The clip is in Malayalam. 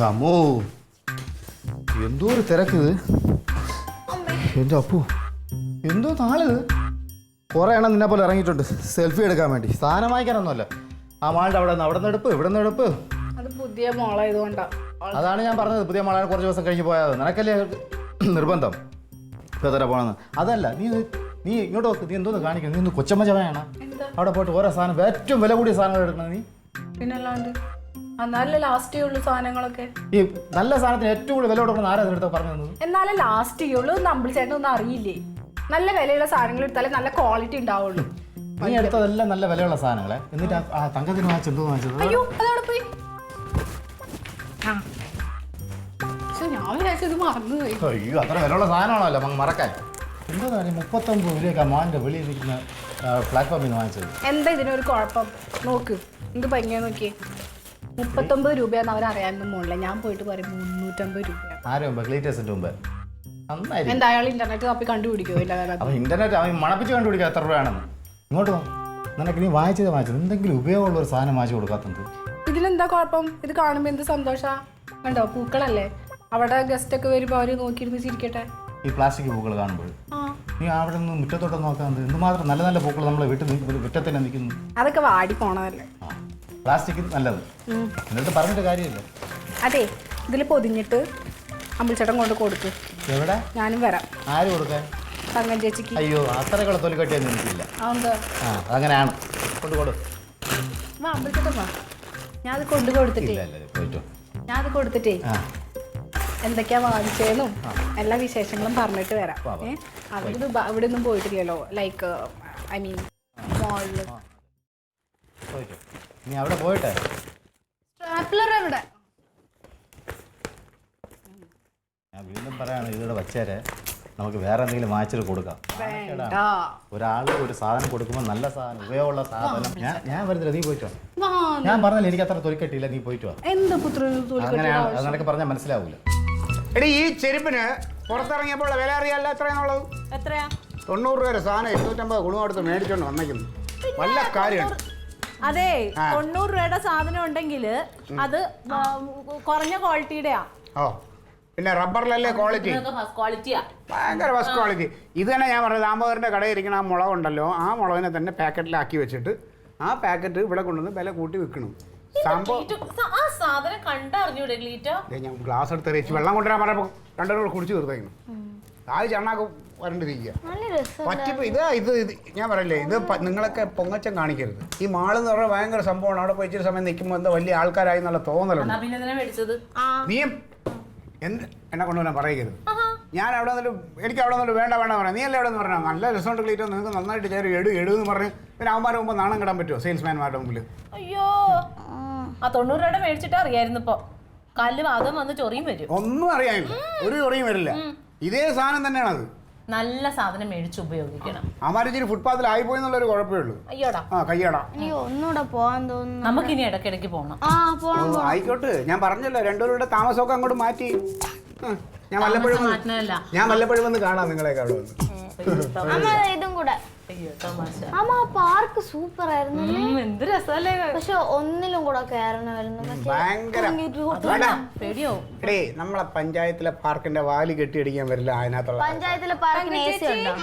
അമ്മോ എന്തോ ഒരു തിരക്കിത്. എൻ്റെ അപ്പു എന്തോ നാളിത്. കുറേ എണ്ണം നിന്നെ പോലെ ഇറങ്ങിയിട്ടുണ്ട് സെൽഫി എടുക്കാൻ വേണ്ടി. സാധനം വാങ്ങിക്കാനൊന്നുമല്ല. ആ മാളുടെ അവിടെ നിന്ന് എടുപ്പ്, ഇവിടെ നിന്ന് എടുപ്പ്. അത് പുതിയ മോളായതുകൊണ്ടാണ്. അതാണ് ഞാൻ പറഞ്ഞത്, പുതിയ മാളെ കുറച്ച് ദിവസം കഴിഞ്ഞ് പോയാൽ നിനക്കല്ലേ നിർബന്ധം ഇപ്പോൾ തരാ പോകണമെന്ന്. അതല്ല നീ ഇങ്ങോട്ട് നോക്ക്. നീ എന്തോന്ന് കാണിക്കുന്നത്? നീ ഒന്ന് കൊച്ചമ്മ ചവയാണ് അവിടെ പോയിട്ട് ഓരോ സാധനം ഏറ്റവും വില കൂടിയ സാധനങ്ങൾ എടുക്കണം നീ. പിന്നല്ലാണ്ട് എന്നാലേ ലാസ്റ്റ് ചെയ്യുള്ളൂ സാധനങ്ങളൊക്കെ. ഈ നല്ല സാധനത്തിന് ഏറ്റവും കൂടുതൽ വില കൊടുക്കണം ആരാ എടുത്ത് പറഞ്ഞു തന്നത്? എന്നാലേ ലാസ്റ്റ് ചെയ്യുള്ളൂ. നമ്മൾ ചേട്ടനൊന്നും അറിയില്ലേ, നല്ല വിലയുള്ള സാധനങ്ങൾ എടുത്താലേ നല്ല ക്വാളിറ്റി ഉണ്ടാവുള്ളൂ. നീ എടുത്തതെല്ലാം നല്ല വിലയുള്ള സാധനങ്ങളെ. എന്നിട്ട് ആ തങ്കത്തിന് വാങ്ങിച്ചത് എന്തോ വാങ്ങിച്ചത്? അയ്യോ അതവിടെ പോയി. ഞാൻ വിചാരിച്ചത് മറന്നുപോയി. അയ്യോ അത്ര വിലയുള്ള സാധനമാണല്ലോ മറക്കാൻ. എന്താ 39 രൂപയൊക്കെ മാൻ്റെ വെളിയിൽ നിൽക്കുന്ന പ്ലാറ്റ്ഫോമിൽ നിന്ന് വാങ്ങിച്ചത്. എന്താ ഇതിനൊരു കുഴപ്പം? നോക്ക് എന്ത് ഭംഗിയാ നോക്കിയേ. 39 രൂപയാന്ന് അവരറിയാനൊന്നും പോണില്ല. ഞാൻ പോയിട്ട് പറയും 350 രൂപയാണ്. ആരും മുമ്പ് ക്ലീറ്റേഴ്സിൻ്റെ മുമ്പ് നന്നായിരിക്കും. എന്താ അയാൾ ഇന്റർനെറ്റ് തപ്പി കണ്ടുപിടിക്കുമോ? ഇല്ല അപ്പോൾ ഇന്റർനെറ്റ് അവൻ മണപ്പിച്ച് കണ്ടുപിടിക്കുക എത്ര രൂപയാണെന്ന്. ഇങ്ങോട്ട് പോ. നിനക്ക് നീ വാങ്ങിച്ചത് എന്തെങ്കിലും ഉപയോഗമുള്ള ഒരു സാധനം വാങ്ങിച്ചു കൊടുക്കാത്തത്. ഇതിലെന്താ കുഴപ്പം? ഇത് കാണുമ്പോൾ എന്ത് സന്തോഷാ. കണ്ടോ പൂക്കളല്ലേ, അവിടെ ഗസ്റ്റ് ഒക്കെ വരുമ്പോൾ അവർ നോക്കിയിരുന്ന് ചിരിക്കട്ടെ. ഈ പ്ലാസ്റ്റിക് പൂക്കൾ കാണുമ്പോൾ നീ അവിടെ നിന്ന് മുറ്റത്തോട്ടം നോക്കാൻ എന്തുമാത്രം നല്ല നല്ല പൂക്കൾ നമ്മളെ മുറ്റത്തന്നെ നിൽക്കുന്നു. അതൊക്കെ വാടി പോണതല്ലേ. പ്ലാസ്റ്റിക് നല്ലത് എന്നിട്ട് പറഞ്ഞിട്ട് കാര്യമില്ല. അതെ, ഇതിൽ പൊതിഞ്ഞിട്ട് അമ്പിളിച്ചേട്ടൻ കൊണ്ട് കൊടുക്ക്. എവിടെ? ഞാനും വരാം. ആര് കൊടുക്കാൻ? തങ്കം ചേച്ചിക്ക്. അയ്യോ അത്രക്കുള്ള തൊലി കട്ടിയൊന്നും എനിക്കില്ല. അതങ്ങനെയാണ്. കൊണ്ടുകൊടു. അമ്പിളിച്ചേട്ടൻ വാ, ഞാൻ അത് കൊണ്ട് കൊടുത്തിട്ടേ എന്തൊക്കെയാ വാങ്ങിച്ചേന്നും എല്ലാ വിശേഷങ്ങളും പറഞ്ഞിട്ട് വരാം. അവർ ഇവിടെ ഒന്നും പോയിട്ടില്ലല്ലോ, ലൈക്ക് ഐ മീൻ മോളില്. നീ അവിടെ പോയിട്ടെ സ്ട്രാപ്ലർ എവിടെ? ഞാൻ വീണ്ടും പറയാണ്, ഇതിവിടെ വച്ചേരെ നമുക്ക് വേറെ എന്തെങ്കിലും വാങ്ങിച്ചിട്ട് കൊടുക്കാം. ഒരാൾ ഒരു സാധനം കൊടുക്കുമ്പോൾ നല്ല സാധനം ഉപയോഗമുള്ള സാധനം. ഞാൻ വരുന്നില്ല, നീ പോയിട്ടോ. ഞാൻ പറഞ്ഞില്ല എനിക്ക് അത്ര തൊലിക്കെട്ടില്ല, നീ പോയിട്ടോ. അങ്ങനെയാണ് അതൊക്കെ പറഞ്ഞാൽ മനസ്സിലാവൂല. എടി ഈ ചെരുപ്പിന് പുറത്തിറങ്ങിയപ്പോൾ വില അറിയാമല്ലോ എത്രയാണുള്ളത്? എത്രയാ? 90 രൂപ സാധനം 850 ഗുണം കൊടുത്ത് മേടിച്ചോണ്ട് വന്നേക്കുന്നു. വല്ല കാര്യമാണ്. അതെ, 90 രൂപയുടെ സാധനം ഉണ്ടെങ്കിൽ അത് കുറഞ്ഞ ക്വാളിറ്റിയുടെയാ. ഓ പിന്നെ റബ്ബറിലല്ലേ ക്വാളിറ്റി, ഭയങ്കര ഫസ്റ്റ് ക്വാളിറ്റി. ഇത് തന്നെ ഞാൻ പറഞ്ഞത്, ദാമോദരൻ്റെ കടയിൽ ഇരിക്കുന്ന ആ മുളകുണ്ടല്ലോ, ആ മുളകിനെ തന്നെ പാക്കറ്റിലാക്കി വെച്ചിട്ട് ആ പാക്കറ്റ് ഇവിടെ കൊണ്ടുവന്ന് വില കൂട്ടി വിൽക്കണം. സംഭവം ഞാൻ ഗ്ലാസ് എടുത്ത് എറിയിച്ച് വെള്ളം കൊണ്ടുവരാൻ പറഞ്ഞപ്പോൾ രണ്ടുപേരും കുടിച്ച് തീർത്തേക്കണം. ആദ്യ ചണ്ണാക്ക് വരണ്ടിരിക്കുക പറ്റിപ്പോ. ഇത് ഞാൻ പറയല്ലേ, ഇത് നിങ്ങളൊക്കെ പൊങ്ങച്ചം കാണിക്കരുത്. ഈ മാളെന്ന് പറഞ്ഞാൽ ഭയങ്കര സംഭവമാണ്. അവിടെ പോയി ഇച്ചിരി സമയം നിൽക്കുമ്പോൾ എന്താ വലിയ ആൾക്കാരായി എന്നുള്ള തോന്നലുണ്ട്. നീയും എന്നെ കൊണ്ടുവരാൻ പറയരുത്. ഞാൻ അവിടെ വന്നിട്ട് എനിക്ക് അവിടെ വന്നിട്ട് വേണ്ട പറയാം. നീ അല്ലേ അവിടെ നിന്ന് പറഞ്ഞാൽ നല്ല രസമുണ്ട് ക്ലീറ്റോ, നിങ്ങൾക്ക് നന്നായിട്ട് ചേരും എടുന്ന് പറഞ്ഞ് പിന്നെ അവന്മാരുടെ മുമ്പ് നാണം കിടാൻ പറ്റുമോ സെയിൽസ്മാൻമാരുടെ മുമ്പിൽ? അയ്യോ, ആ 90 രൂപയുടെ മേടിച്ചിട്ട് അറിയായിരുന്നു. ഇപ്പൊ കല്ല് വാദം വന്ന് ചൊറിയും വരും. ഒന്നും അറിയാനില്ല, ഒരു ചൊറിയും വരില്ല. ഇതേ സാധനം തന്നെയാണ് അത്. നല്ല സാധനം മേടിച്ച് ഉപയോഗിക്കണം. അമാരിച്ചിരി ഫുട്പാത്തിൽ ആയിപ്പോയി എന്നുള്ളൊരു കുഴപ്പമേ ഉള്ളൂ. അയ്യോടാ, കയ്യടാ. ഒന്നുകൂടെ പോവാൻ തോന്നുന്നു. നമുക്കിനി ഇടയ്ക്കിടയ്ക്ക് പോകണം. ആയിക്കോട്ടെ, ഞാൻ പറഞ്ഞല്ലോ രണ്ടുപേരുടെ താമസമൊക്കെ അങ്ങോട്ട് മാറ്റി. ഞാൻ വല്ലപ്പോഴും വന്ന് കാണാം നിങ്ങളെയൊക്കെ അവിടെ വന്ന്. ഇതും കൂടെ. അമ്മ പാർക്ക് സൂപ്പർ ആയിരുന്നു, എന്ത് രസമല്ലേ. പക്ഷെ ഒന്നിലും കൂടെ കയറണമായിരുന്നു. പേടിയോ? നമ്മളെ പഞ്ചായത്തിലെ പാർക്കിന്റെ വാല് കെട്ടിയടിക്കാൻ വരില്ല. അതിനകത്തുള്ള പഞ്ചായത്തിലെ പാർക്കിന് AC ഉണ്ടോ?